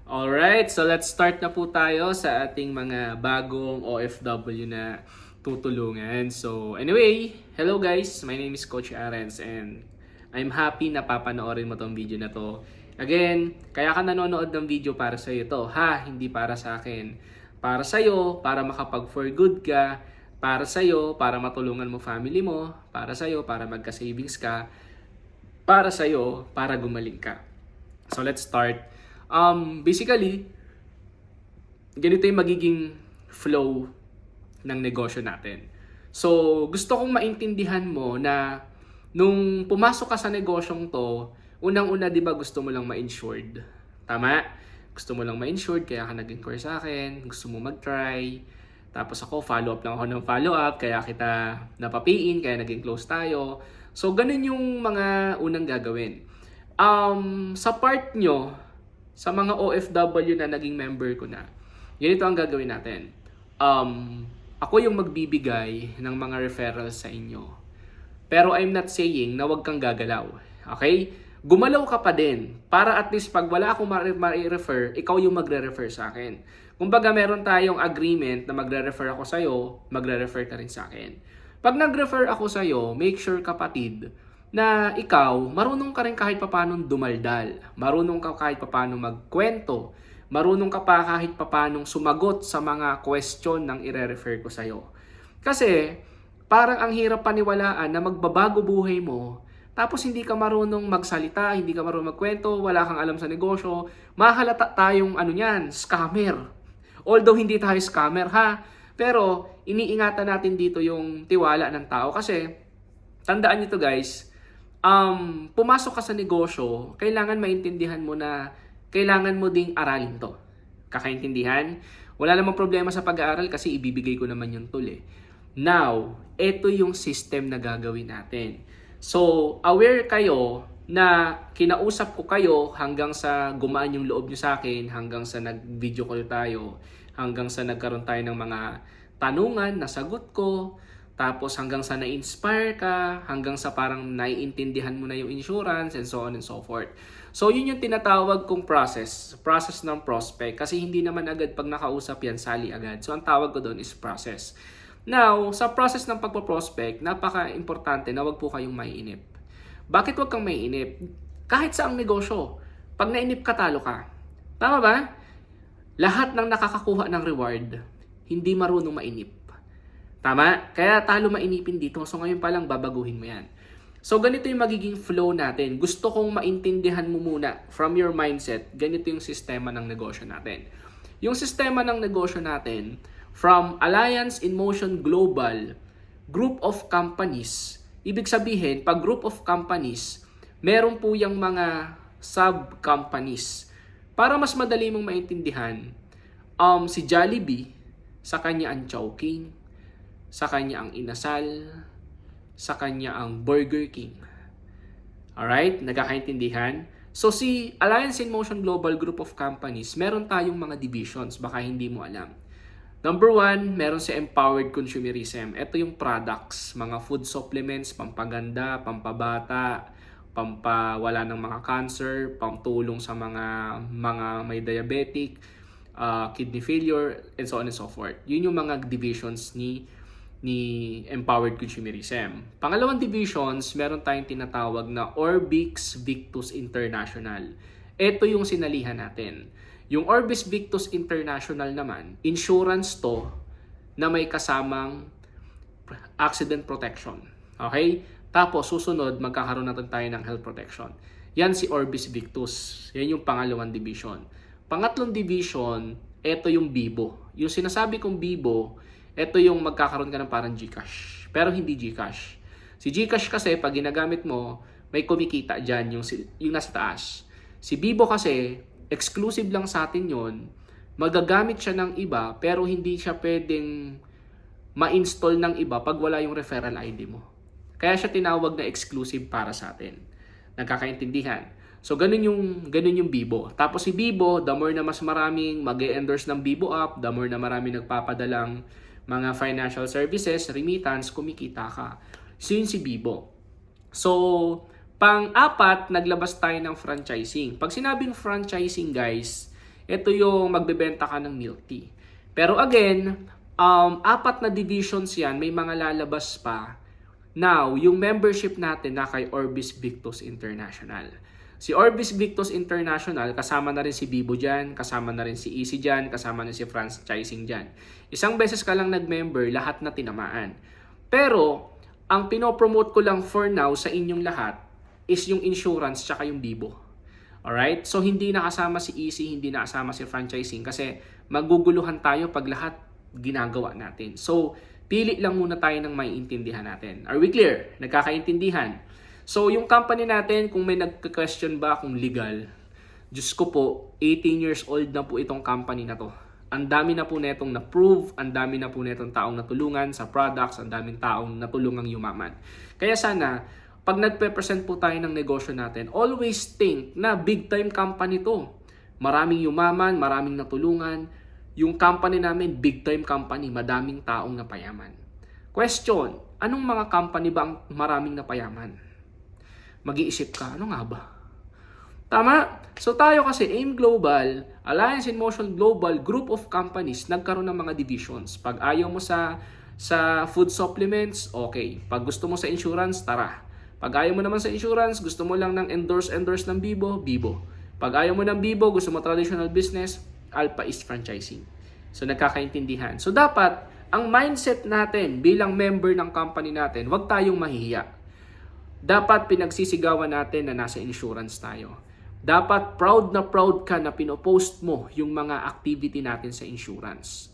Alright, so let's start na po tayo sa ating mga bagong OFW na tutulungan. So anyway, hello guys, my name is Coach Arens and I'm happy na papanoorin mo tong video na to. Again, kaya ka nanonood ng video para sa iyo to, ha? Hindi para sa akin. Para sa iyo, para makapag-for good ka, para sa iyo, para matulungan mo family mo, para sa iyo, para magka-savings ka, para sa iyo, para gumaling ka. So let's start. Basically, ganito yung magiging flow ng negosyo natin. So, gusto kong maintindihan mo na nung pumasok ka sa negosyong to, unang-una, di ba gusto mo lang ma-insured? Tama? Gusto mo lang ma-insured, kaya ka nag-inquire sa akin, gusto mo mag-try. Tapos ako, follow-up lang ako ng follow-up, kaya kita napapiin, kaya naging close tayo. So, ganun yung mga unang gagawin. Sa part nyo, sa mga OFW na naging member ko na, ganito ang gagawin natin. Ako yung magbibigay ng mga referrals sa inyo. Pero I'm not saying na wag kang gagalaw. Okay? Gumalaw ka pa din. Para at least pag wala akong ma-refer, ikaw yung magre-refer sa akin. Kumbaga meron tayong agreement na magre-refer ako sa'yo, magre-refer ka rin sa akin. Pag nag-refer ako sa'yo, make sure kapatid, na ikaw, marunong ka rin kahit papaano dumaldal. Marunong ka kahit papaano magkwento. Marunong ka pa kahit papaano sumagot sa mga question ng ire-refer ko sa'yo. Kasi, parang ang hirap paniwalaan na magbabago buhay mo, tapos hindi ka marunong magsalita, hindi ka marunong magkwento, wala kang alam sa negosyo, mahalata tayong scammer. Although hindi tayo scammer ha, pero iniingatan natin dito yung tiwala ng tao kasi, tandaan nyo to guys, pumasok ka sa negosyo, kailangan maintindihan mo na kailangan mo ding aralin to. Kakaintindihan? Wala namang problema sa pag-aaral kasi ibibigay ko naman yung tool eh. Now, ito yung system na gagawin natin. So, aware kayo na kinausap ko kayo hanggang sa gumaan yung loob nyo sa akin, hanggang sa nag-video call tayo, hanggang sa nagkaroon tayo ng mga tanungan, nasagot ko, tapos hanggang sa na-inspire ka, hanggang sa parang naiintindihan mo na yung insurance and so on and so forth. So yun yung tinatawag kong process ng prospect. Kasi hindi naman agad pag nakausap yan, sali agad. So ang tawag ko doon is process. Now, sa process ng pagpo-prospect, napaka-importante na wag po kayong maiinip. Bakit wag kang maiinip? Kahit sa ang negosyo, pag nainip ka, talo ka. Tama ba? Lahat ng nakakakuha ng reward, hindi marunong mainip. Tama? Kaya talo mainipin dito. So ngayon pa lang babaguhin mo yan. So ganito yung magiging flow natin. Gusto kong maintindihan mo muna from your mindset, ganito yung sistema ng negosyo natin. Yung sistema ng negosyo natin, from Alliance in Motion Global, group of companies. Ibig sabihin, pag group of companies, meron po yung mga sub-companies. Para mas madali mong maintindihan, si Jollibee, sa kanya ang Chowking, sa kanya ang Inasal, sa kanya ang Burger King. Alright? Nagkakaintindihan? So si Alliance in Motion Global Group of Companies, meron tayong mga divisions, baka hindi mo alam. Number 1, meron si Empowered Consumerism. Ito yung products, mga food supplements, pampaganda, pampabata, pampawala ng mga cancer, pamtulong sa mga may diabetic, kidney failure, and so on and so forth. Yun yung mga divisions ni Empowered Consumerism. Pangalawang divisions, meron tayong tinatawag na Orbis Victus International. Ito yung sinalihan natin. Yung Orbis Victus International naman, insurance to na may kasamang accident protection. Okay? Tapos susunod, magkakaroon natin tayo ng health protection. Yan si Orbis Victus. Yan yung pangalawang division. Pangatlong division, ito yung Bibo. Yung sinasabi kong Bibo, ito yung magkakaroon ka ng parang GCash. Pero hindi GCash. Si GCash kasi, pag ginagamit mo, may kumikita dyan yung nasa taas. Si Bibo kasi, exclusive lang sa atin yon. Magagamit siya ng iba, pero hindi siya pwedeng ma-install ng iba pag wala yung referral ID mo. Kaya siya tinawag na exclusive para sa atin. Nagkakaintindihan. So, ganun yung Bibo. Tapos si Bibo, the more na mas maraming mag-endorse ng Bibo app, the more na maraming nagpapadalang mga financial services, remittance, kumikita ka. So, yun si Bibo. So, pang-apat, naglabas tayo ng franchising. Pag sinabing franchising, guys, ito yung magbebenta ka ng milk tea. Pero again, 4 na divisions yan, may mga lalabas pa. Now, yung membership natin na kay Orbis Victus International. Si Orbis Victus International, kasama na rin si Bibo dyan, kasama na rin si Easy dyan, kasama na si Franchising dyan. Isang beses ka lang nag-member, lahat na tinamaan. Pero, ang pinopromote ko lang for now sa inyong lahat is yung insurance tsaka yung Bibo. Alright? So, hindi nakasama si Easy, hindi nakasama si Franchising kasi maguguluhan tayo pag lahat ginagawa natin. So, pili lang muna tayo ng maiintindihan natin. Are we clear? Nagkakaintindihan? So, yung company natin, kung may nagka-question ba kung legal, Diyos ko po, 18 years old na po itong company na to. Ang dami na po netong na-prove, ang dami na po netong taong natulungan sa products, ang daming taong natulungang yumaman. Kaya sana, pag nagpe-present po tayo ng negosyo natin, always think na big time company to. Maraming yumaman, maraming natulungan. Yung company namin, big time company, madaming taong napayaman. Question, anong mga company ba ang maraming napayaman? Mag-iisip ka, ano nga ba? Tama? So tayo kasi, AIM Global, Alliance in Motion Global, group of companies, nagkaroon ng mga divisions. Pag ayaw mo sa food supplements, okay. Pag gusto mo sa insurance, tara. Pag ayaw mo naman sa insurance, gusto mo lang ng endorse ng Bibo, Bibo. Pag ayaw mo ng Bibo, gusto mo traditional business, Alpha is franchising. So nagkakaintindihan. So dapat, ang mindset natin bilang member ng company natin, huwag tayong mahihiya. Dapat pinagsisigawan natin na nasa insurance tayo. Dapat proud ka na pinopost mo yung mga activity natin sa insurance.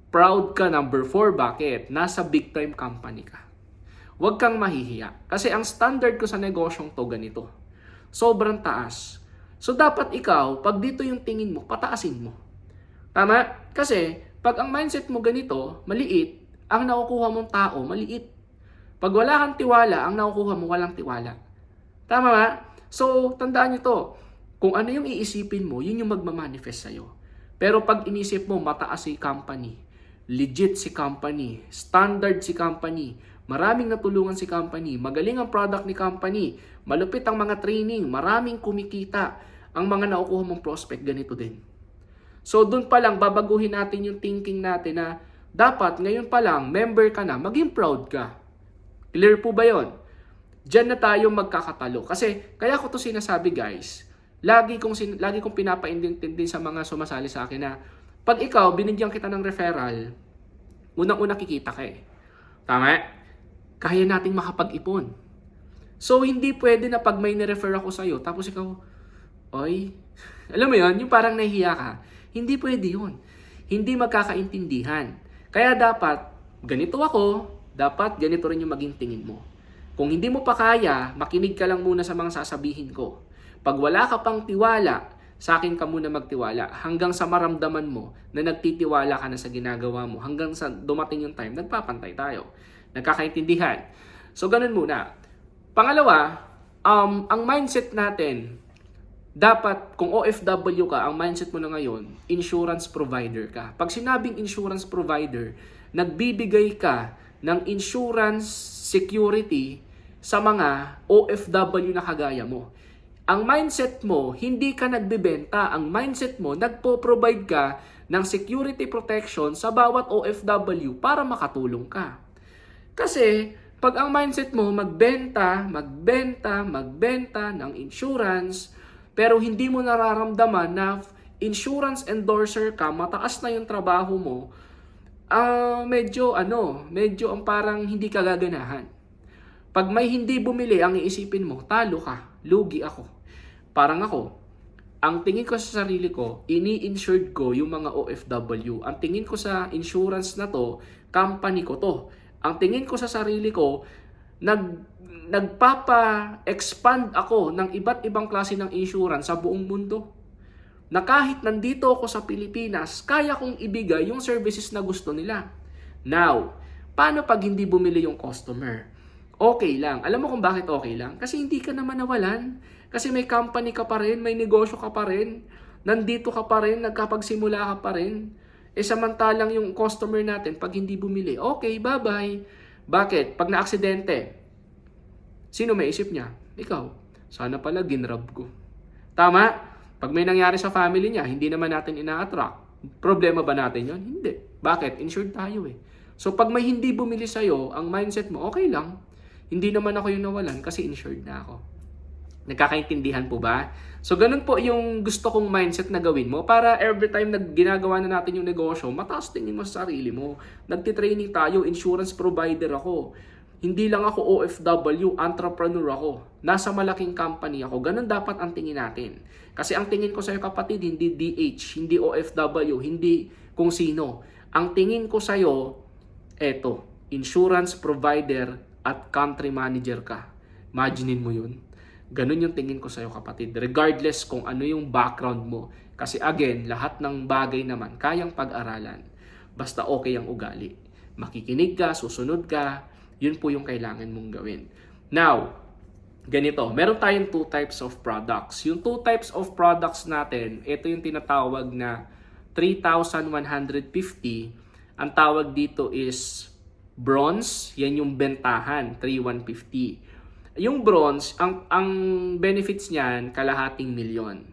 Proud ka, number 4, bakit? Nasa big time company ka. Huwag kang mahihiya. Kasi ang standard ko sa negosyong to ganito. Sobrang taas. So dapat ikaw, pag dito yung tingin mo, pataasin mo. Tama? Kasi pag ang mindset mo ganito, maliit, ang nakukuha mong tao, maliit. Pag wala kang tiwala, ang nakukuha mo walang tiwala. Tama ba? So, tandaan nyo to. Kung ano yung iisipin mo, yun yung magmamanifest sa'yo. Pero pag inisip mo, mataas si company, legit si company, standard si company, maraming natulungan si company, magaling ang product ni company, malupit ang mga training, maraming kumikita, ang mga nakukuha mong prospect, ganito din. So, dun pa lang, babaguhin natin yung thinking natin na dapat ngayon pa lang, member ka na, maging proud ka. Clear po ba yun? Diyan na tayo magkakatalo. Kasi, kaya ko to sinasabi guys, lagi kong pinapaintindi sa mga sumasali sa akin na, pag ikaw, binigyan kita ng referral, unang-una kikita ka eh. Tama? Kaya nating makapag-ipon. So, hindi pwede na pag may nirefer ako sa'yo, tapos ikaw, oy, alam mo yun, yung parang nahihiya ka. Hindi pwede yun. Hindi magkakaintindihan. Kaya dapat, ganito ako, dapat ganito rin yung maging tingin mo. Kung hindi mo pa kaya, makinig ka lang muna sa mga sasabihin ko. Pag wala ka pang tiwala, sa akin ka muna magtiwala. Hanggang sa maramdaman mo na nagtitiwala ka na sa ginagawa mo. Hanggang sa dumating yung time, nagpapantay tayo. Nagkakaintindihan. So, ganun muna. Pangalawa, ang mindset natin, dapat kung OFW ka, ang mindset mo na ngayon, insurance provider ka. Pag sinabing insurance provider, nagbibigay ka ng insurance security sa mga OFW na kagaya mo. Ang mindset mo, hindi ka nagbebenta. Ang mindset mo, nagpo-provide ka ng security protection sa bawat OFW para makatulong ka. Kasi, pag ang mindset mo, magbenta ng insurance, pero hindi mo nararamdaman na insurance endorser ka, mataas na yung trabaho mo, medyo ang parang hindi ka gaganahan. Pag may hindi bumili, ang iisipin mo, talo ka, lugi ako. Parang ako, ang tingin ko sa sarili ko, ini-insured ko yung mga OFW. Ang tingin ko sa insurance na to, company ko to. Ang tingin ko sa sarili ko, nagpapa-expand ako ng iba't ibang klase ng insurance sa buong mundo. Na kahit nandito ako sa Pilipinas, kaya kong ibigay yung services na gusto nila. Now, paano pag hindi bumili yung customer? Okay lang. Alam mo kung bakit okay lang? Kasi hindi ka naman nawalan. Kasi may company ka pa rin, may negosyo ka pa rin, nandito ka pa rin, nagkapagsimula ka pa rin. Samantalang yung customer natin, pag hindi bumili, okay, bye-bye. Bakit? Pag na-aksidente, sino may isip niya? Ikaw. Sana pala ginrab ko. Tama? Pag may nangyari sa family niya, hindi naman natin ina-attract. Problema ba natin yon? Hindi. Bakit? Insured tayo eh. So pag may hindi bumili sa'yo, ang mindset mo, okay lang. Hindi naman ako yung nawalan kasi insured na ako. Nagkakaintindihan po ba? So ganun po yung gusto kong mindset na gawin mo para every time na ginagawa na natin yung negosyo, mataas tingin mo sa sarili mo. Nagtitraining tayo, insurance provider ako. Hindi lang ako OFW, entrepreneur ako. Nasa malaking company ako. Ganun dapat ang tingin natin. Kasi ang tingin ko sa'yo kapatid, hindi DH, hindi OFW, hindi kung sino. Ang tingin ko sa'yo, eto, insurance provider at country manager ka. Imaginein mo yun. Ganun yung tingin ko sa'yo kapatid. Regardless kung ano yung background mo. Kasi again, lahat ng bagay naman, kayang pag-aralan. Basta okay ang ugali. Makikinig ka, susunod ka, yun po yung kailangan mong gawin. Now, ganito, meron tayong 2 types of products. Yung 2 types of products natin, ito yung tinatawag na 3,150. Ang tawag dito is bronze, yan yung bentahan, 3,150. Yung bronze, ang benefits niyan, kalahating milyon.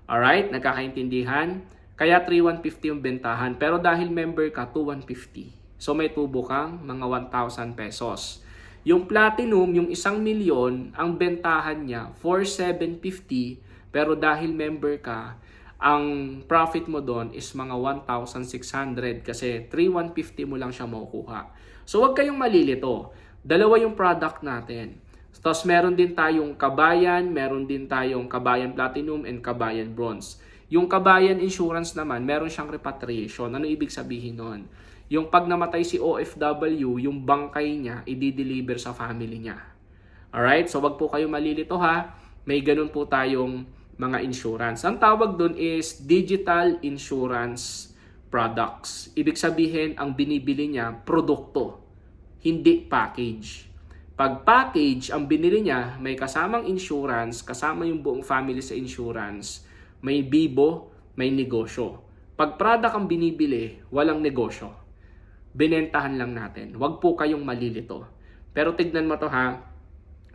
Alright, nagkakaintindihan? Kaya 3,150 yung bentahan. Pero dahil member ka, 2,150. So may tubo kang mga 1,000 pesos. Yung platinum, yung 1 milyon, ang bentahan niya 4,750. Pero dahil member ka, ang profit mo doon is mga 1,600 kasi 3,150 mo lang siya makukuha. So wag kayong malilito. Dalawa yung product natin. Tapos meron din tayong kabayan, meron din tayong kabayan platinum and kabayan bronze. Yung kabayan insurance naman, meron siyang repatriation. Ano ibig sabihin nun? Yung pag namatay si OFW, yung bangkay niya, i-deliver sa family niya. Alright? So wag po kayo malilito ha. May ganun po tayong mga insurance. Ang tawag dun is digital insurance products. Ibig sabihin, ang binibili niya, produkto. Hindi package. Pag package, ang binili niya, may kasamang insurance, kasama yung buong family sa insurance, may bibo, may negosyo. Pag product ang binibili, walang negosyo. Binentahan lang natin. Huwag po kayong malilito. Pero tignan mo to ha.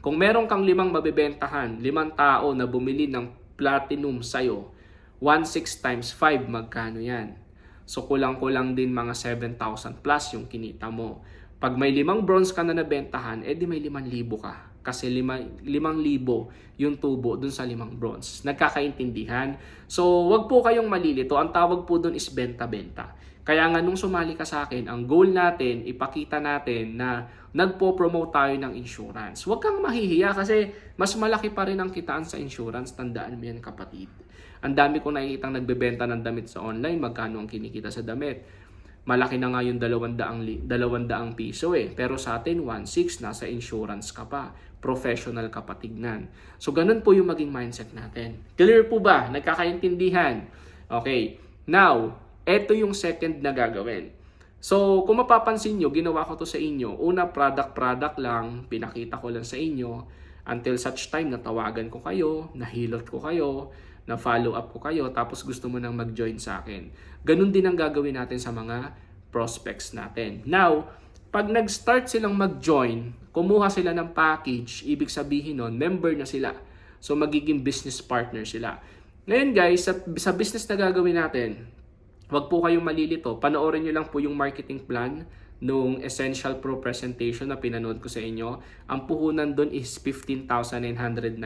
Kung meron kang 5 mabibentahan, 5 tao na bumili ng platinum sa'yo, 1,600 times 5, magkano yan? So kulang-kulang din mga 7,000 plus yung kinita mo. Pag may 5 bronze ka na nabentahan, edi may 5,000 ka. Kasi 5,000 yung tubo dun sa 5 bronze. Nagkakaintindihan? So wag po kayong malilito. Ang tawag po dun is benta-benta. Kaya nga nung sumali ka sa akin, ang goal natin, ipakita natin na nagpo-promote tayo ng insurance. Huwag kang mahihiya kasi mas malaki pa rin ang kitaan sa insurance. Tandaan mo yan kapatid. Ang dami kong nakikitang nagbebenta ng damit sa online, magkano ang kinikita sa damit. Malaki na nga yung 200 piso eh. Pero sa atin, 1,600, nasa insurance ka pa. Professional ka pa tignan. So ganun po yung maging mindset natin. Clear po ba? Nagkakaintindihan? Okay. Now, ito yung second na gagawin. So, kung mapapansin nyo, ginawa ko to sa inyo. Una, product lang. Pinakita ko lang sa inyo. Until such time na tawagan ko kayo, nahilot ko kayo, na follow up ko kayo, tapos gusto mo nang mag-join sa akin. Ganun din ang gagawin natin sa mga prospects natin. Now, pag nag-start silang mag-join, kumuha sila ng package, ibig sabihin nun, member na sila. So, magiging business partner sila. Ngayon guys, sa business na gagawin natin, wag po kayong malilito. Panoorin nyo lang po yung marketing plan nung Essential Pro presentation na pinanood ko sa inyo. Ang puhunan doon is 15,990.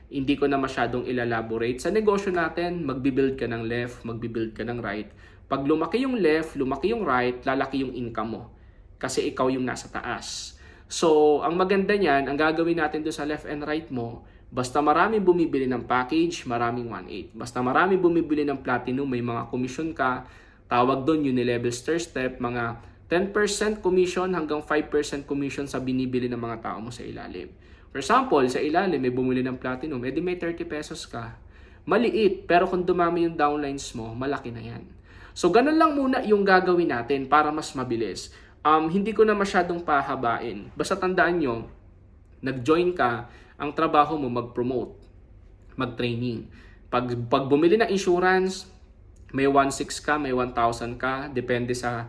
Hindi ko na masyadong ilalaborate. Sa negosyo natin, magbibuild ka ng left, magbibuild ka ng right. Pag lumaki yung left, lumaki yung right, lalaki yung income mo. Kasi ikaw yung nasa taas. So, ang maganda niyan, ang gagawin natin doon sa left and right mo, basta maraming bumibili ng package, maraming 1,800. Basta maraming bumibili ng platinum, may mga commission ka. Tawag doon unilevel stair step, mga 10% commission hanggang 5% commission sa binibili ng mga tao mo sa ilalim. For example, sa ilalim may bumili ng platinum, edi may 30 pesos ka. Maliit, pero kung dumami yung downlines mo, malaki na yan. So, ganun lang muna yung gagawin natin para mas mabilis. Hindi ko na masyadong pahabain. Basta tandaan nyo, nag-join ka, ang trabaho mo mag-promote, mag-training. Pag bumili ng insurance, may 1,600 ka, may 1,000 ka, depende sa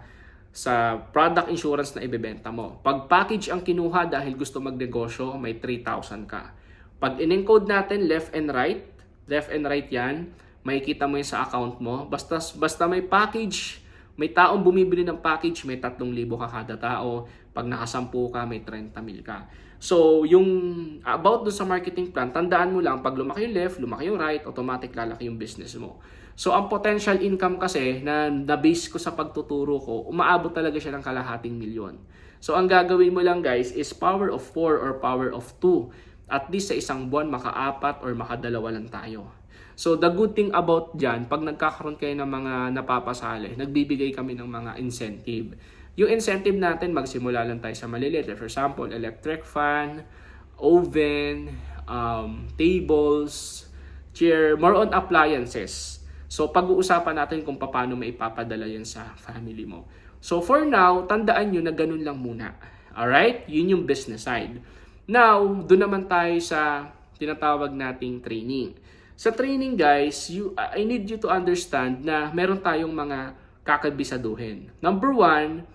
product insurance na ibebenta mo. Pag package ang kinuha dahil gusto magnegosyo, may 3,000 ka. Pag in-encode natin left and right, Left and right yan. Makikita mo yun sa account mo. Basta may package, may taong bumibili ng package, may 3,000 ka kada tao. Pag nakasampu ka, may 30,000 ka. So, yung about dun sa marketing plan, tandaan mo lang, pag lumaki yung left, lumaki yung right, automatic lalaki yung business mo. So, ang potential income kasi na na-base ko sa pagtuturo ko, umaabot talaga siya ng kalahating milyon. So, ang gagawin mo lang guys is power of 4 or power of 2. At least sa isang buwan, maka-4 or maka-2 lang tayo. So, the good thing about dyan, pag nagkakaroon kayo ng mga napapasali, nagbibigay kami ng mga incentive. Yung incentive natin, magsimula lang tayo sa maliliit. For example, electric fan, oven, tables, chair, more on appliances. So, pag-uusapan natin kung paano maipapadala yan sa family mo. So, for now, tandaan nyo na ganun lang muna. Alright? Yun yung business side. Now, doon naman tayo sa tinatawag nating training. Sa training guys, I need you to understand na meron tayong mga kakabisaduhin. Number 1,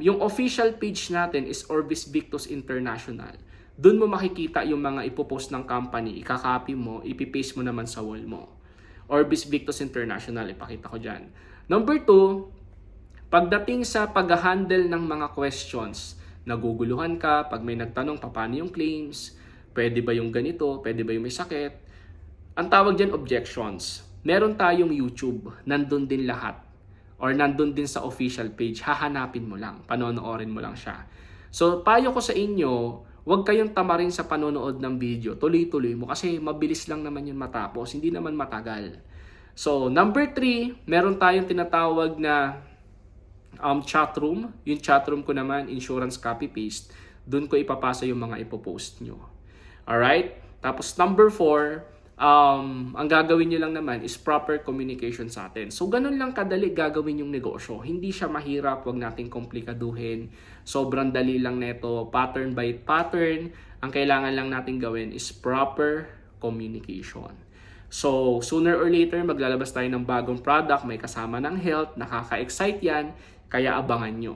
yung official page natin is Orbis Victus International. Doon mo makikita yung mga ipopost ng company, ikakopy mo, ipipaste mo naman sa wall mo. Orbis Victus International, ipakita ko dyan. Number 2, pagdating sa pag-handle ng mga questions, naguguluhan ka, pag may nagtanong paano yung claims, pwede ba yung ganito, pwede ba yung may sakit, ang tawag dyan objections. Meron tayong YouTube, nandun din lahat. Or nandun din sa official page, hahanapin mo lang, panonoorin mo lang siya. So, payo ko sa inyo, huwag kayong tamarin sa panonood ng video, tuloy-tuloy mo kasi mabilis lang naman yun matapos, hindi naman matagal. So, number 3, meron tayong tinatawag na chat room. Yung chat room ko naman, insurance copy-paste, dun ko ipapasa yung mga ipopost nyo. Alright? Tapos number 4, ang gagawin nyo lang naman is proper communication sa atin. So, ganun lang kadali gagawin yung negosyo. Hindi siya mahirap, wag nating komplikaduhin. Sobrang dali lang neto, pattern by pattern. Ang kailangan lang natin gawin is proper communication. So, sooner or later, maglalabas tayo ng bagong product, may kasama ng health, nakaka-excite yan, kaya abangan nyo.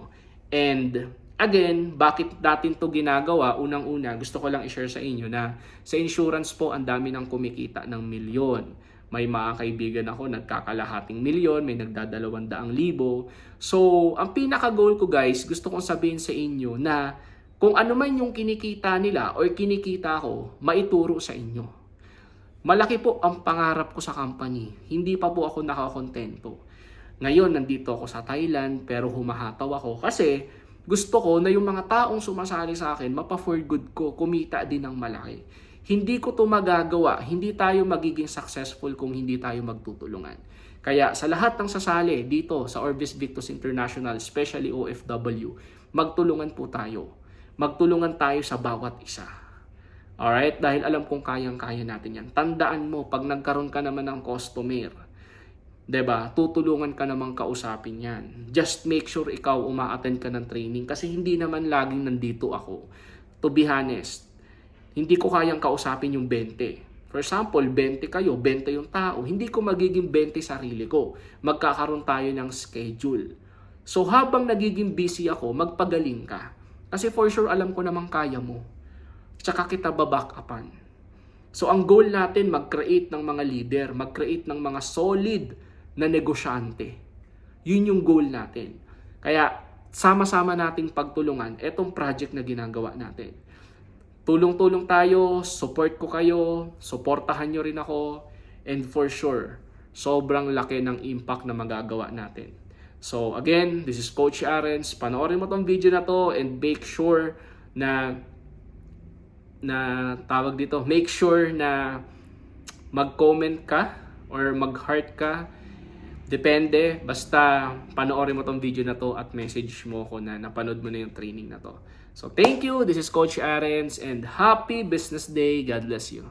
And again, bakit natin to ginagawa? Unang-una, gusto ko lang i-share sa inyo na sa insurance po, ang dami nang kumikita ng milyon. May mga kaibigan ako, nagkakalahating milyon, may nagdadalawang-daang-libo. So, ang pinaka-goal ko guys, gusto kong sabihin sa inyo na kung ano man yung kinikita nila or kinikita ko, maituro sa inyo. Malaki po ang pangarap ko sa company. Hindi pa po ako nakakontento. Ngayon, nandito ako sa Thailand, pero humahataw ako kasi gusto ko na yung mga taong sumasali sa akin, mapa-for good ko, kumita din ng malaki. Hindi ko to magagawa, hindi tayo magiging successful kung hindi tayo magtutulungan. Kaya sa lahat ng sasali dito sa Orbis Victus International, especially OFW, magtulungan po tayo. Magtulungan tayo sa bawat isa. Alright? Dahil alam kong kayang-kaya natin yan. Tandaan mo, pag nagkaroon ka naman ng customer, 'di ba? Tutulungan ka namang kausapin 'yan. Just make sure ikaw uma-attend ka ng training kasi hindi naman laging nandito ako. To be honest, hindi ko kayang kausapin yung 20. For example, 20 kayo, 20 yung tao. Hindi ko magiging 20 sarili ko. Magkakaroon tayo ng schedule. So habang nagiging busy ako, magpagaling ka. Kasi for sure alam ko namang kaya mo. Tsaka kita baback upan. So ang goal natin, mag-create ng mga leader, mag-create ng mga solid na negosyante. Yun yung goal natin. Kaya sama-sama nating pagtulungan etong project na ginagawa natin. Tulong-tulong tayo, support ko kayo, suportahan nyo rin ako, and for sure, sobrang laki ng impact na magagawa natin. So again, this is Coach Arens. Panoorin mo tong video na to and make sure na make sure na mag-comment ka or mag-heart ka. Depende, basta panoorin mo tong video na to at message mo ko na napanood mo na yung training na to. So thank you, this is Coach Arens and happy business day. God bless you.